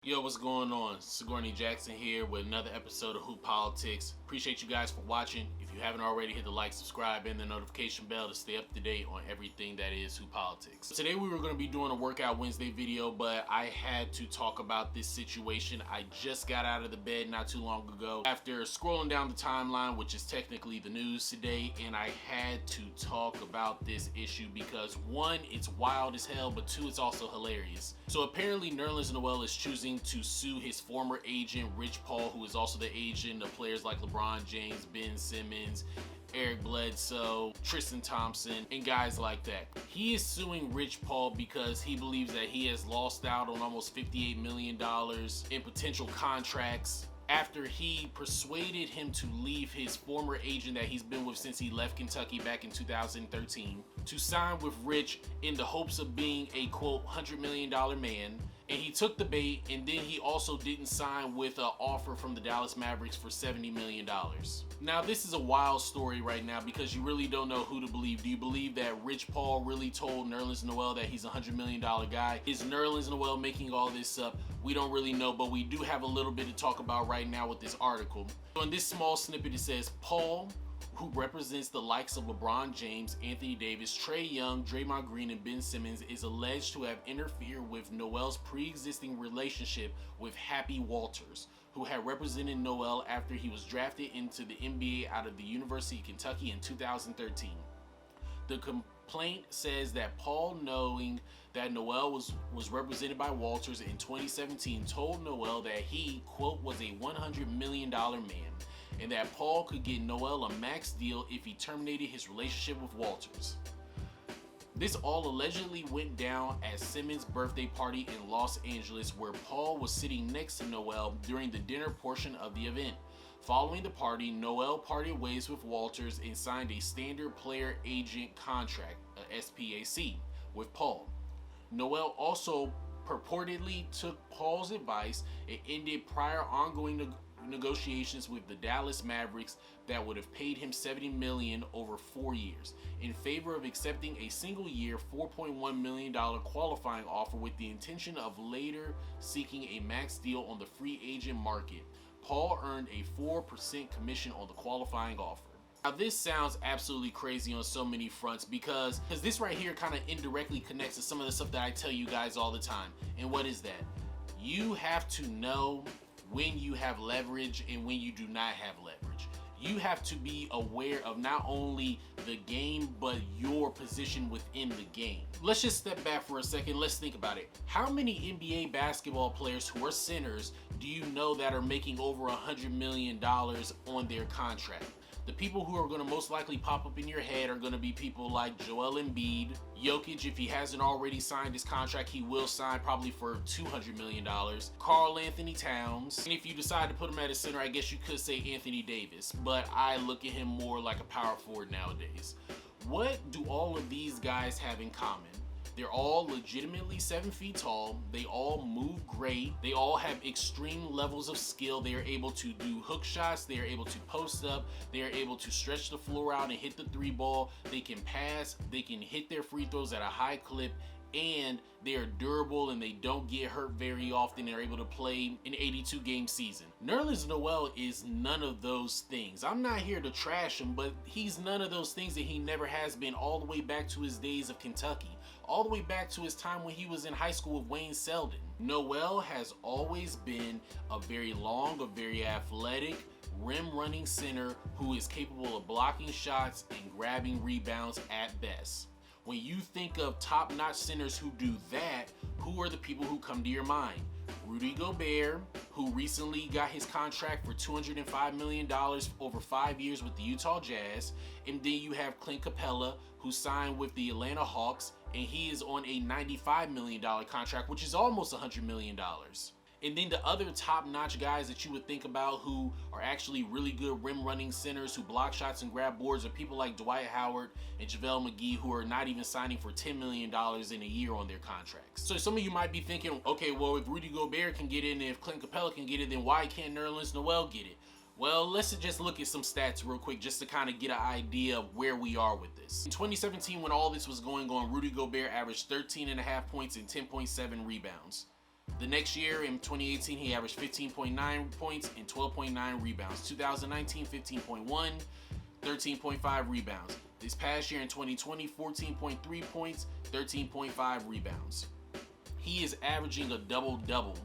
Yo, what's going on? Sigourney Jackson here with another episode of Hoop Politics. Appreciate you guys for watching. If you haven't already, hit the like, subscribe, and the notification bell to stay up to date on everything that is Hoop Politics. Today we were going to be doing a Workout Wednesday video, but I had to talk about this situation. I just got out of the bed not too long ago after scrolling down the timeline, which is technically the news today, and I had to talk about this issue because one, it's wild as hell, but two, it's also hilarious. So apparently Nerlens Noel is choosing to sue his former agent Rich Paul, who is also the agent of players like LeBron James, Ben Simmons, Eric Bledsoe, Tristan Thompson, and guys like that. He is suing Rich Paul because he believes that he has lost out on almost $58 million in potential contracts after he persuaded him to leave his former agent that he's been with since he left Kentucky back in 2013 to sign with Rich in the hopes of being a quote $100 million man. And he took the bait, and then he also didn't sign with an offer from the Dallas Mavericks for $70 million. Now, this is a wild story right now because you really don't know who to believe. Do you believe that Rich Paul really told Nerlens Noel that he's a $100 million guy? Is Nerlens Noel making all this up? We don't really know, but we do have a little bit to talk about right now with this article. So in this small snippet, it says, Paul, who represents the likes of LeBron James, Anthony Davis, Trae Young, Draymond Green, and Ben Simmons, is alleged to have interfered with Noel's pre-existing relationship with Happy Walters, who had represented Noel after he was drafted into the NBA out of the University of Kentucky in 2013. The complaint says that Paul, knowing that Noel was represented by Walters in 2017, told Noel that he, quote, was a $100 million man, and that Paul could get Noel a max deal if he terminated his relationship with Walters. This all allegedly went down at Simmons' birthday party in Los Angeles, where Paul was sitting next to Noel during the dinner portion of the event. Following the party, Noel parted ways with Walters and signed a standard player agent contract, a SPAC, with Paul. Noel also purportedly took Paul's advice and ended prior ongoing negotiations with the Dallas Mavericks that would have paid him $70 million over 4 years in favor of accepting a single-year $4.1 million qualifying offer with the intention of later seeking a max deal on the free agent market. Paul earned a 4% commission on the qualifying offer. Now this sounds absolutely crazy on so many fronts because this right here kind of indirectly connects to some of the stuff that I tell you guys all the time. And what is that? You have to know when you have leverage and when you do not have leverage. You have to be aware of not only the game, but your position within the game. Let's just step back for a second. Let's think about it. How many NBA basketball players who are centers do you know that are making over $100 million on their contract? The people who are going to most likely pop up in your head are going to be people like Joel Embiid, Jokic. If he hasn't already signed his contract, he will sign probably for $200 million. Karl Anthony Towns. And if you decide to put him at a center, I guess you could say Anthony Davis. But I look at him more like a power forward nowadays. What do all of these guys have in common? They're all legitimately 7 feet tall. They all move great. They all have extreme levels of skill. They are able to do hook shots. They are able to post up. They are able to stretch the floor out and hit the three ball. They can pass. They can hit their free throws at a high clip. And they are durable and they don't get hurt very often. They're able to play an 82-game season. Nerlens Noel is none of those things. I'm not here to trash him, but he's none of those things, that he never has been, all the way back to his days of Kentucky, all the way back to his time when he was in high school with Wayne Selden. Noel has always been a very long, a very athletic, rim-running center who is capable of blocking shots and grabbing rebounds at best. When you think of top-notch centers who do that, who are the people who come to your mind? Rudy Gobert, who recently got his contract for $205 million over 5 years with the Utah Jazz. And then you have Clint Capella, who signed with the Atlanta Hawks, and he is on a $95 million contract, which is almost $100 million. And then the other top-notch guys that you would think about who are actually really good rim-running centers who block shots and grab boards are people like Dwight Howard and JaVale McGee, who are not even signing for $10 million in a year on their contracts. So some of you might be thinking, okay, well, if Rudy Gobert can get it and if Clint Capella can get it, then why can't Nerlens Noel get it? Well, let's just look at some stats real quick just to kind of get an idea of where we are with this. In 2017, when all this was going on, Rudy Gobert averaged 13.5 points and 10.7 rebounds. The next year, in 2018, he averaged 15.9 points and 12.9 rebounds. 2019, 15.1, 13.5 rebounds. This past year in 2020, 14.3 points, 13.5 rebounds. He is averaging a double-double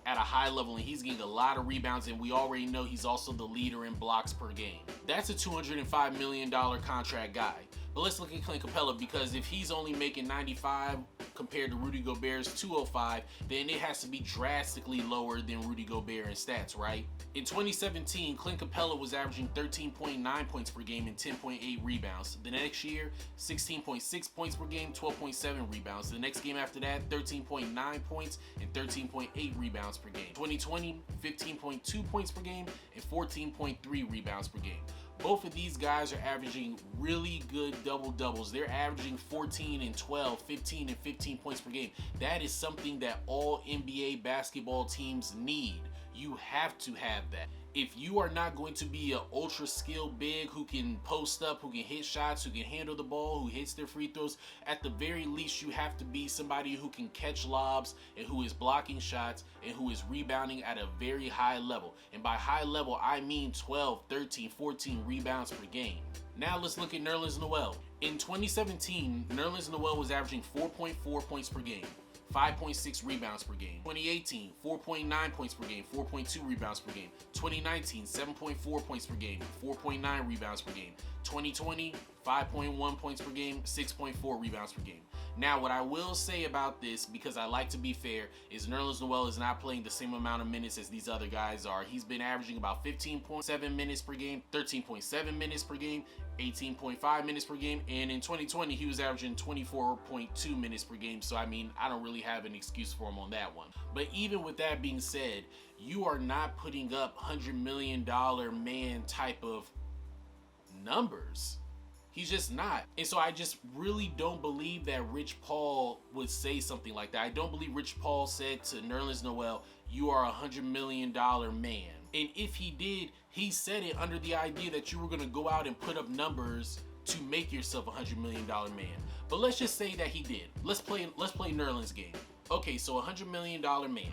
at a high level, and he's getting a lot of rebounds, and we already know he's also the leader in blocks per game. That's a $205 million contract guy. But let's look at Clint Capella, because if he's only making 95 compared to Rudy Gobert's 205, then it has to be drastically lower than Rudy Gobert in stats, right? In 2017, Clint Capella was averaging 13.9 points per game and 10.8 rebounds. The next year, 16.6 points per game, 12.7 rebounds. The next game after that, 13.9 points and 13.8 rebounds per game. 2020, 15.2 points per game and 14.3 rebounds per game. Both of these guys are averaging really good double-doubles. They're averaging 14 and 12, 15 and 15 points per game. That is something that all NBA basketball teams need. You have to have that. If you are not going to be an ultra skilled big who can post up, who can hit shots, who can handle the ball, who hits their free throws, at the very least you have to be somebody who can catch lobs and who is blocking shots and who is rebounding at a very high level. And by high level, I mean 12, 13, 14 rebounds per game. Now let's look at Nerlens Noel. In 2017, Nerlens Noel was averaging 4.4 points per game, 5.6 rebounds per game. 2018, 4.9 points per game, 4.2 rebounds per game. 2019, 7.4 points per game, 4.9 rebounds per game. 2020, 5.1 points per game, 6.4 rebounds per game. Now, what I will say about this, because I like to be fair, is Nerlens Noel is not playing the same amount of minutes as these other guys are. He's been averaging about 15.7 minutes per game, 13.7 minutes per game, 18.5 minutes per game, and in 2020 he was averaging 24.2 minutes per game. So I mean, I don't really have an excuse for him on that one. But even with that being said, you are not putting up $100 million man type of numbers. He's just not. And so I just really don't believe that Rich Paul would say something like that. I don't believe Rich Paul said to Nerlens Noel, you are a $100 million man. And if he did, he said it under the idea that you were going to go out and put up numbers to make yourself a $100 million man. But let's just say that he did. Let's play Nerlens' game. Okay, so a $100 million man.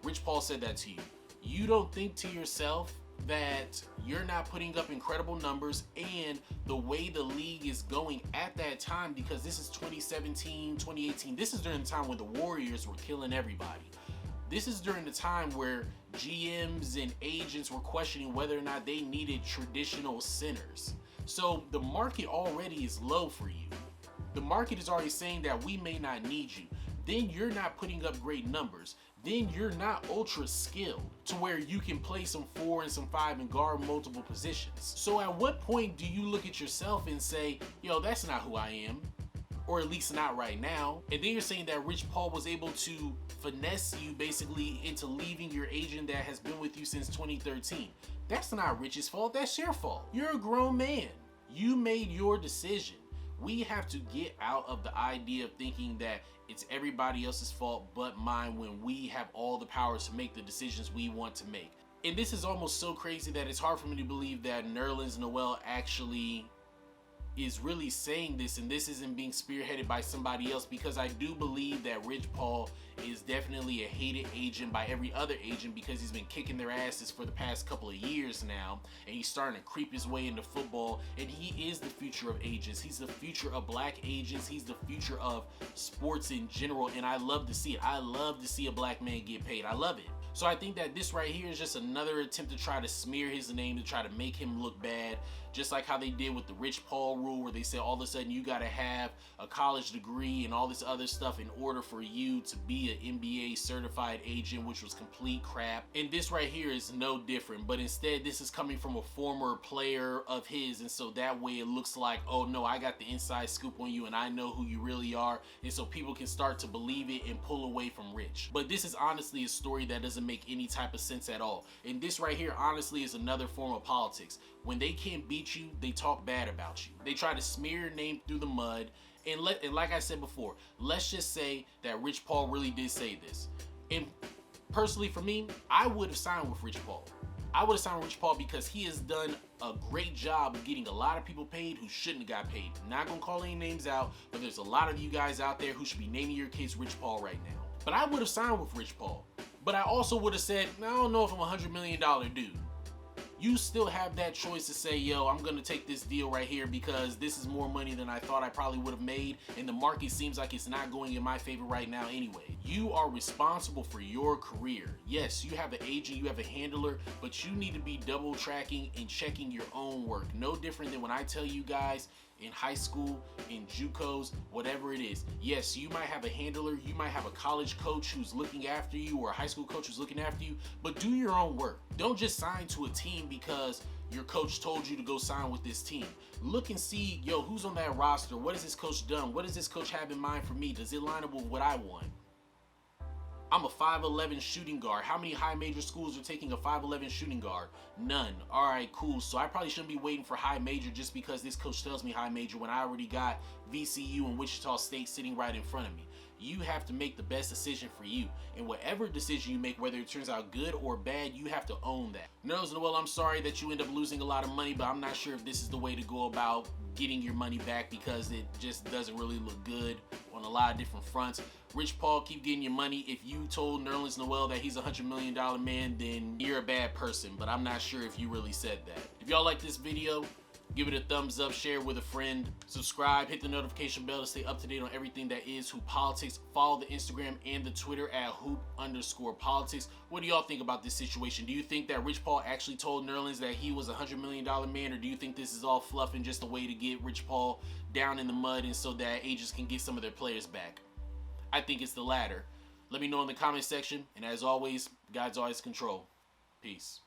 Rich Paul said that to you. You don't think to yourself that you're not putting up incredible numbers, and the way the league is going at that time, because this is 2017, 2018, this is during the time when the Warriors were killing everybody. This is during the time where GMs and agents were questioning whether or not they needed traditional centers. So the market already is low for you. The market is already saying that we may not need you. Then you're not putting up great numbers. Then you're not ultra skilled to where you can play some 4 and some 5 and guard multiple positions. So at what point do you look at yourself and say, yo, that's not who I am? Or at least not right now. And then you're saying that Rich Paul was able to finesse you basically into leaving your agent that has been with you since 2013. That's not Rich's fault, that's your fault. You're a grown man. You made your decision. We have to get out of the idea of thinking that it's everybody else's fault but mine when we have all the power to make the decisions we want to make. And this is almost so crazy that it's hard for me to believe that Nerlens Noel actually is really saying this, and this isn't being spearheaded by somebody else, because I do believe that Rich Paul is definitely a hated agent by every other agent, because he's been kicking their asses for the past couple of years now, and he's starting to creep his way into football, and he is the future of agents. He's the future of black agents. He's the future of sports in general, and I love to see it. I love to see a black man get paid. I love it. So I think that this right here is just another attempt to try to smear his name, to try to make him look bad, just like how they did with the Rich Paul rule, where they said all of a sudden you got to have a college degree and all this other stuff in order for you to be an NBA certified agent, which was complete crap. And this right here is no different, but instead this is coming from a former player of his, and so that way it looks like, oh no, I got the inside scoop on you and I know who you really are, and so people can start to believe it and pull away from Rich. But this is honestly a story that doesn't make any type of sense at all. And this right here honestly is another form of politics. When they can't beat you, they talk bad about you. They try to smear your name through the mud. And like I said before, let's just say that Rich Paul really did say this. And personally for me, I would have signed with Rich Paul. I would have signed with Rich Paul because he has done a great job of getting a lot of people paid who shouldn't have got paid. I'm not gonna call any names out, but there's a lot of you guys out there who should be naming your kids Rich Paul right now. But I would have signed with Rich Paul. But I also would have said, I don't know if I'm a $100 million dude. You still have that choice to say, yo, I'm going to take this deal right here because this is more money than I thought I probably would have made, and the market seems like it's not going in my favor right now anyway. You are responsible for your career. Yes, you have an agent, you have a handler, but you need to be double tracking and checking your own work. No different than when I tell you guys in high school, in JUCOs, whatever it is. Yes, you might have a handler, you might have a college coach who's looking after you, or a high school coach who's looking after you, but do your own work. Don't just sign to a team because your coach told you to go sign with this team. Look and see, yo, who's on that roster? What has this coach done? What does this coach have in mind for me? Does it line up with what I want? I'm a 5'11 shooting guard. How many high major schools are taking a 5'11 shooting guard? None. All right, cool. So I probably shouldn't be waiting for high major just because this coach tells me high major when I already got VCU and Wichita State sitting right in front of me. You have to make the best decision for you. And whatever decision you make, whether it turns out good or bad, you have to own that. Nerlens Noel, I'm sorry that you end up losing a lot of money, but I'm not sure if this is the way to go about getting your money back because it just doesn't really look good on a lot of different fronts. Rich Paul, keep getting your money. If you told Nerlens Noel that he's a $100 million man, then you're a bad person, but I'm not sure if you really said that. If y'all like this video, give it a thumbs up, share it with a friend, subscribe, hit the notification bell to stay up to date on everything that is Hoop Politics. Follow the Instagram and the Twitter at hoop_politics. What do y'all think about this situation? Do you think that Rich Paul actually told Nerlens that he was a $100 million man, or do you think this is all fluff and just a way to get Rich Paul down in the mud and so that agents can get some of their players back? I think it's the latter. Let me know in the comment section, and as always, God's always control. Peace.